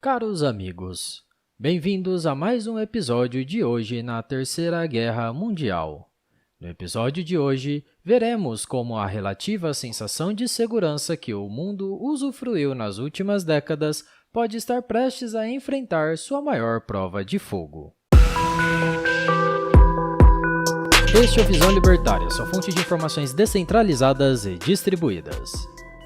Caros amigos, bem-vindos a mais um episódio de hoje na Terceira Guerra Mundial. No episódio de hoje, veremos como a relativa sensação de segurança que o mundo usufruiu nas últimas décadas pode estar prestes a enfrentar sua maior prova de fogo. Este é o Visão Libertária, sua fonte de informações descentralizadas e distribuídas.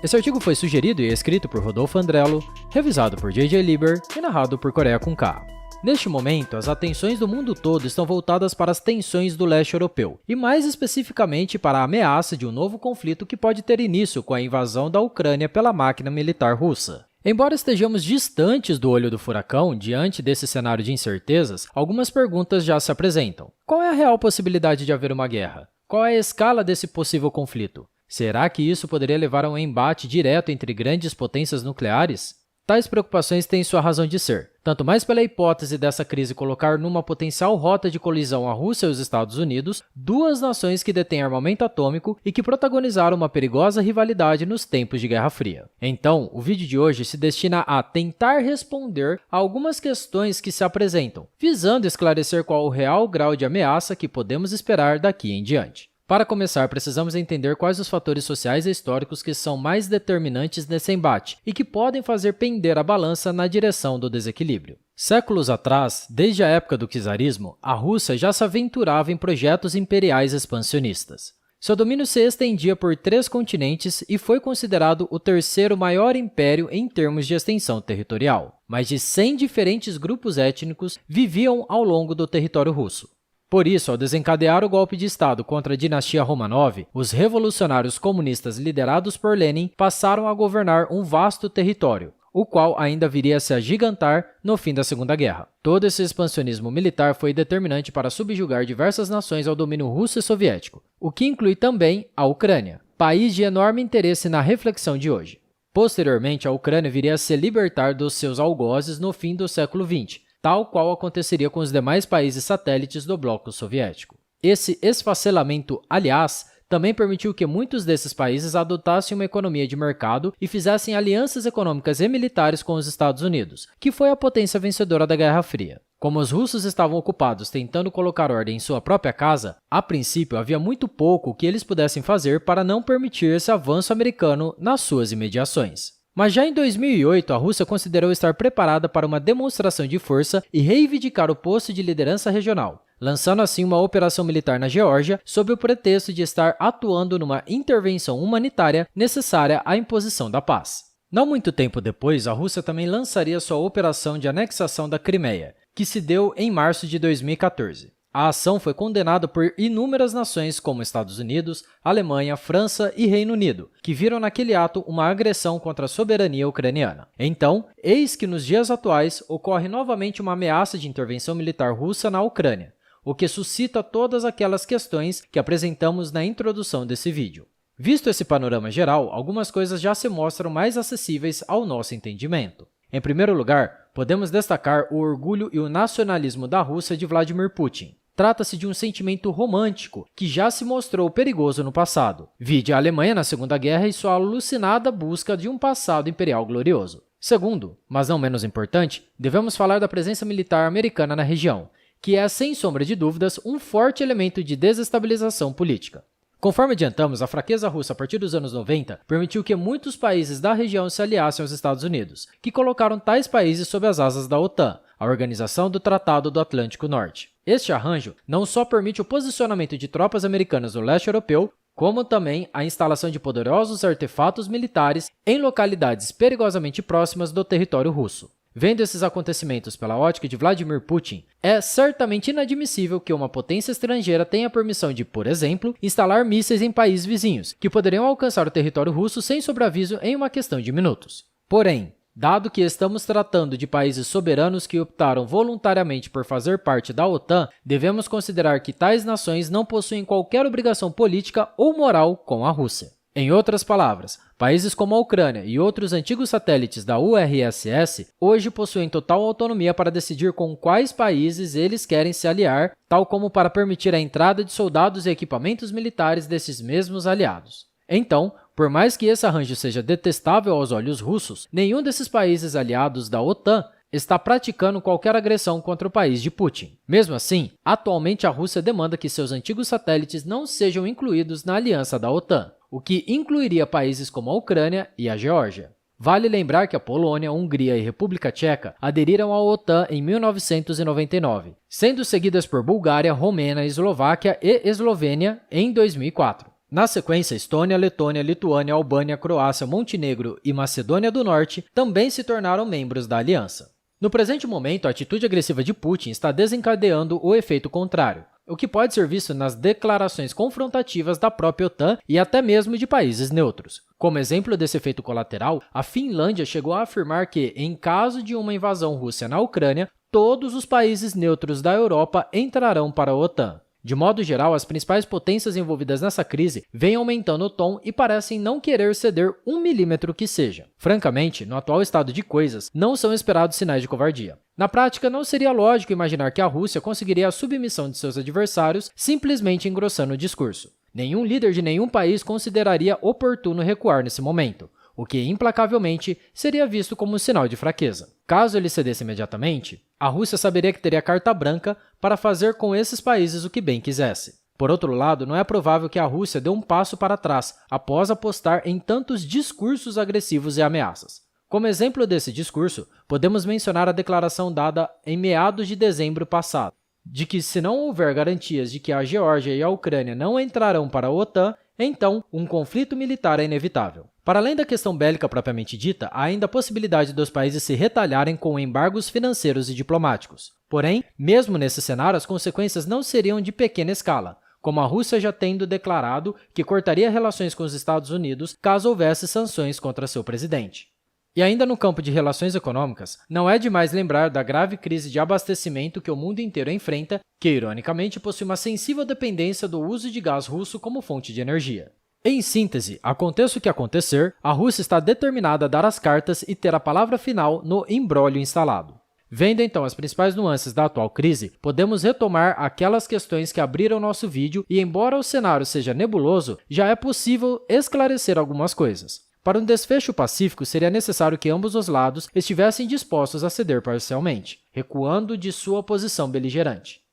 Esse artigo foi sugerido e escrito por Rodolfo Andrello, revisado por J.J. Lieber e narrado por Coreia com K. Neste momento, as atenções do mundo todo estão voltadas para as tensões do leste europeu, e mais especificamente para a ameaça de um novo conflito que pode ter início com a invasão da Ucrânia pela máquina militar russa. Embora estejamos distantes do olho do furacão, diante desse cenário de incertezas, algumas perguntas já se apresentam. Qual é a real possibilidade de haver uma guerra? Qual é a escala desse possível conflito? Será que isso poderia levar a um embate direto entre grandes potências nucleares? Tais preocupações têm sua razão de ser, tanto mais pela hipótese dessa crise colocar numa potencial rota de colisão a Rússia e os Estados Unidos, duas nações que detêm armamento atômico e que protagonizaram uma perigosa rivalidade nos tempos de Guerra Fria. Então, o vídeo de hoje se destina a tentar responder a algumas questões que se apresentam, visando esclarecer qual o real grau de ameaça que podemos esperar daqui em diante. Para começar, precisamos entender quais os fatores sociais e históricos que são mais determinantes nesse embate e que podem fazer pender a balança na direção do desequilíbrio. Séculos atrás, desde a época do czarismo, a Rússia já se aventurava em projetos imperiais expansionistas. Seu domínio se estendia por 3 continentes e foi considerado o terceiro maior império em termos de extensão territorial. Mais de 100 diferentes grupos étnicos viviam ao longo do território russo. Por isso, ao desencadear o golpe de Estado contra a dinastia Romanov, os revolucionários comunistas liderados por Lenin passaram a governar um vasto território, o qual ainda viria a se agigantar no fim da Segunda Guerra. Todo esse expansionismo militar foi determinante para subjugar diversas nações ao domínio russo e soviético, o que inclui também a Ucrânia, país de enorme interesse na reflexão de hoje. Posteriormente, a Ucrânia viria a se libertar dos seus algozes no fim do século XX, tal qual aconteceria com os demais países satélites do bloco soviético. Esse esfacelamento, aliás, também permitiu que muitos desses países adotassem uma economia de mercado e fizessem alianças econômicas e militares com os Estados Unidos, que foi a potência vencedora da Guerra Fria. Como os russos estavam ocupados tentando colocar ordem em sua própria casa, a princípio havia muito pouco que eles pudessem fazer para não permitir esse avanço americano nas suas imediações. Mas já em 2008, a Rússia considerou estar preparada para uma demonstração de força e reivindicar o posto de liderança regional, lançando assim uma operação militar na Geórgia sob o pretexto de estar atuando numa intervenção humanitária necessária à imposição da paz. Não muito tempo depois, a Rússia também lançaria sua operação de anexação da Crimeia, que se deu em março de 2014. A ação foi condenada por inúmeras nações como Estados Unidos, Alemanha, França e Reino Unido, que viram naquele ato uma agressão contra a soberania ucraniana. Então, eis que nos dias atuais ocorre novamente uma ameaça de intervenção militar russa na Ucrânia, o que suscita todas aquelas questões que apresentamos na introdução desse vídeo. Visto esse panorama geral, algumas coisas já se mostram mais acessíveis ao nosso entendimento. Em primeiro lugar, podemos destacar o orgulho e o nacionalismo da Rússia de Vladimir Putin. Trata-se de um sentimento romântico que já se mostrou perigoso no passado. Vide a Alemanha na Segunda Guerra e sua alucinada busca de um passado imperial glorioso. Segundo, mas não menos importante, devemos falar da presença militar americana na região, que é, sem sombra de dúvidas, um forte elemento de desestabilização política. Conforme adiantamos, a fraqueza russa a partir dos anos 90 permitiu que muitos países da região se aliassem aos Estados Unidos, que colocaram tais países sob as asas da OTAN, a Organização do Tratado do Atlântico Norte. Este arranjo não só permite o posicionamento de tropas americanas no leste europeu, como também a instalação de poderosos artefatos militares em localidades perigosamente próximas do território russo. Vendo esses acontecimentos pela ótica de Vladimir Putin, é certamente inadmissível que uma potência estrangeira tenha permissão de, por exemplo, instalar mísseis em países vizinhos, que poderiam alcançar o território russo sem sobreaviso em uma questão de minutos. Porém, dado que estamos tratando de países soberanos que optaram voluntariamente por fazer parte da OTAN, devemos considerar que tais nações não possuem qualquer obrigação política ou moral com a Rússia. Em outras palavras, países como a Ucrânia e outros antigos satélites da URSS hoje possuem total autonomia para decidir com quais países eles querem se aliar, tal como para permitir a entrada de soldados e equipamentos militares desses mesmos aliados. Então, por mais que esse arranjo seja detestável aos olhos russos, nenhum desses países aliados da OTAN está praticando qualquer agressão contra o país de Putin. Mesmo assim, atualmente a Rússia demanda que seus antigos satélites não sejam incluídos na aliança da OTAN, o que incluiria países como a Ucrânia e a Geórgia. Vale lembrar que a Polônia, Hungria e República Tcheca aderiram à OTAN em 1999, sendo seguidas por Bulgária, Romênia, Eslováquia e Eslovênia em 2004. Na sequência, Estônia, Letônia, Lituânia, Albânia, Croácia, Montenegro e Macedônia do Norte também se tornaram membros da aliança. No presente momento, a atitude agressiva de Putin está desencadeando o efeito contrário, o que pode ser visto nas declarações confrontativas da própria OTAN e até mesmo de países neutros. Como exemplo desse efeito colateral, a Finlândia chegou a afirmar que, em caso de uma invasão russa na Ucrânia, todos os países neutros da Europa entrarão para a OTAN. De modo geral, as principais potências envolvidas nessa crise vêm aumentando o tom e parecem não querer ceder 1 milímetro que seja. Francamente, no atual estado de coisas, não são esperados sinais de covardia. Na prática, não seria lógico imaginar que a Rússia conseguiria a submissão de seus adversários simplesmente engrossando o discurso. Nenhum líder de nenhum país consideraria oportuno recuar nesse momento, o que, implacavelmente, seria visto como um sinal de fraqueza. Caso ele cedesse imediatamente, a Rússia saberia que teria carta branca para fazer com esses países o que bem quisesse. Por outro lado, não é provável que a Rússia dê um passo para trás após apostar em tantos discursos agressivos e ameaças. Como exemplo desse discurso, podemos mencionar a declaração dada em meados de dezembro passado, de que se não houver garantias de que a Geórgia e a Ucrânia não entrarão para a OTAN, então um conflito militar é inevitável. Para além da questão bélica propriamente dita, há ainda a possibilidade dos países se retalharem com embargos financeiros e diplomáticos. Porém, mesmo nesse cenário, as consequências não seriam de pequena escala, como a Rússia já tendo declarado que cortaria relações com os Estados Unidos caso houvesse sanções contra seu presidente. E ainda no campo de relações econômicas, não é demais lembrar da grave crise de abastecimento que o mundo inteiro enfrenta, que ironicamente possui uma sensível dependência do uso de gás russo como fonte de energia. Em síntese, aconteça o que acontecer, a Rússia está determinada a dar as cartas e ter a palavra final no imbróglio instalado. Vendo então as principais nuances da atual crise, podemos retomar aquelas questões que abriram nosso vídeo e, embora o cenário seja nebuloso, já é possível esclarecer algumas coisas. Para um desfecho pacífico, seria necessário que ambos os lados estivessem dispostos a ceder parcialmente, recuando de sua posição beligerante.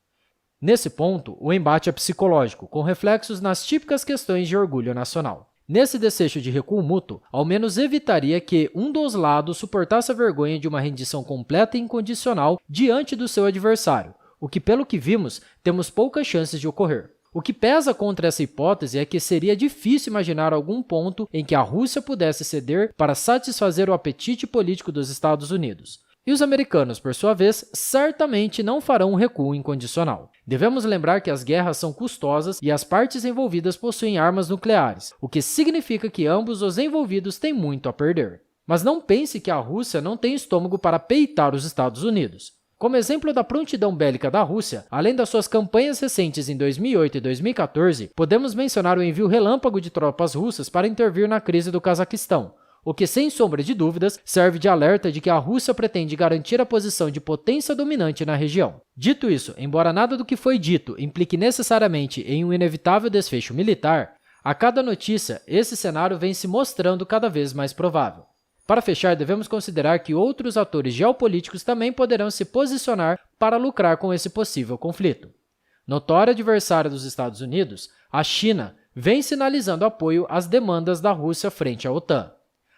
Nesse ponto, o embate é psicológico, com reflexos nas típicas questões de orgulho nacional. Nesse desfecho de recuo mútuo, ao menos evitaria que um dos lados suportasse a vergonha de uma rendição completa e incondicional diante do seu adversário, o que, pelo que vimos, temos poucas chances de ocorrer. O que pesa contra essa hipótese é que seria difícil imaginar algum ponto em que a Rússia pudesse ceder para satisfazer o apetite político dos Estados Unidos. E os americanos, por sua vez, certamente não farão um recuo incondicional. Devemos lembrar que as guerras são custosas e as partes envolvidas possuem armas nucleares, o que significa que ambos os envolvidos têm muito a perder. Mas não pense que a Rússia não tem estômago para peitar os Estados Unidos. Como exemplo da prontidão bélica da Rússia, além das suas campanhas recentes em 2008 e 2014, podemos mencionar o envio relâmpago de tropas russas para intervir na crise do Cazaquistão, o que, sem sombra de dúvidas, serve de alerta de que a Rússia pretende garantir a posição de potência dominante na região. Dito isso, embora nada do que foi dito implique necessariamente em um inevitável desfecho militar, a cada notícia, esse cenário vem se mostrando cada vez mais provável. Para fechar, devemos considerar que outros atores geopolíticos também poderão se posicionar para lucrar com esse possível conflito. Notória adversária dos Estados Unidos, a China vem sinalizando apoio às demandas da Rússia frente à OTAN.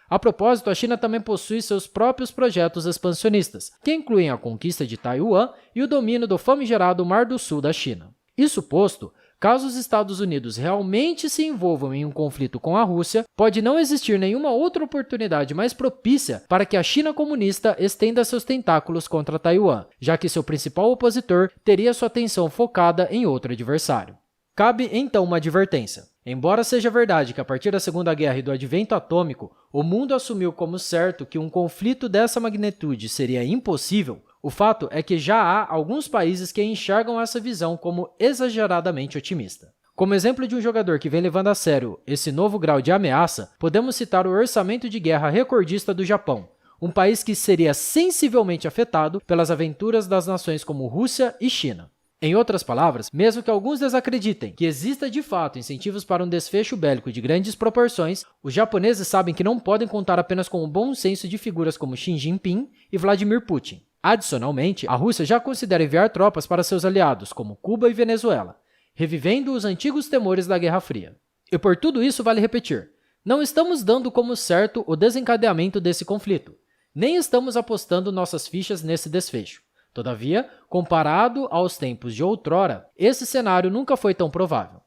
A propósito, a China também possui seus próprios projetos expansionistas, que incluem a conquista de Taiwan e o domínio do famigerado Mar do Sul da China. Isso posto, caso os Estados Unidos realmente se envolvam em um conflito com a Rússia, pode não existir nenhuma outra oportunidade mais propícia para que a China comunista estenda seus tentáculos contra Taiwan, já que seu principal opositor teria sua atenção focada em outro adversário. Cabe, então, uma advertência. Embora seja verdade que a partir da Segunda Guerra e do advento atômico, o mundo assumiu como certo que um conflito dessa magnitude seria impossível, o fato é que já há alguns países que enxergam essa visão como exageradamente otimista. Como exemplo de um jogador que vem levando a sério esse novo grau de ameaça, podemos citar o orçamento de guerra recordista do Japão, um país que seria sensivelmente afetado pelas aventuras das nações como Rússia e China. Em outras palavras, mesmo que alguns desacreditem que exista de fato incentivos para um desfecho bélico de grandes proporções, os japoneses sabem que não podem contar apenas com o bom senso de figuras como Xi Jinping e Vladimir Putin. Adicionalmente, a Rússia já considera enviar tropas para seus aliados, como Cuba e Venezuela, revivendo os antigos temores da Guerra Fria. E por tudo isso vale repetir, não estamos dando como certo o desencadeamento desse conflito, nem estamos apostando nossas fichas nesse desfecho. Todavia, comparado aos tempos de outrora, esse cenário nunca foi tão provável.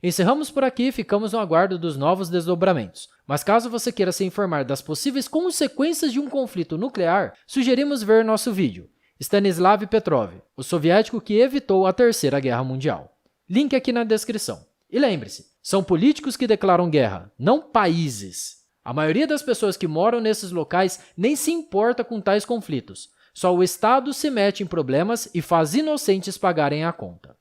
Encerramos por aqui e ficamos no aguardo dos novos desdobramentos. Mas caso você queira se informar das possíveis consequências de um conflito nuclear, sugerimos ver nosso vídeo, Stanislav Petrov, o soviético que evitou a Terceira Guerra Mundial. Link aqui na descrição. E lembre-se, são políticos que declaram guerra, não países. A maioria das pessoas que moram nesses locais nem se importa com tais conflitos. Só o Estado se mete em problemas e faz inocentes pagarem a conta.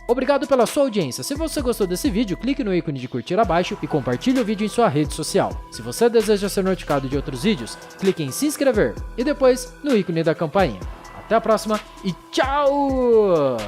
Obrigado pela sua audiência. Se você gostou desse vídeo, clique no ícone de curtir abaixo e compartilhe o vídeo em sua rede social. Se você deseja ser notificado de outros vídeos, clique em se inscrever e depois no ícone da campainha. Até a próxima e tchau!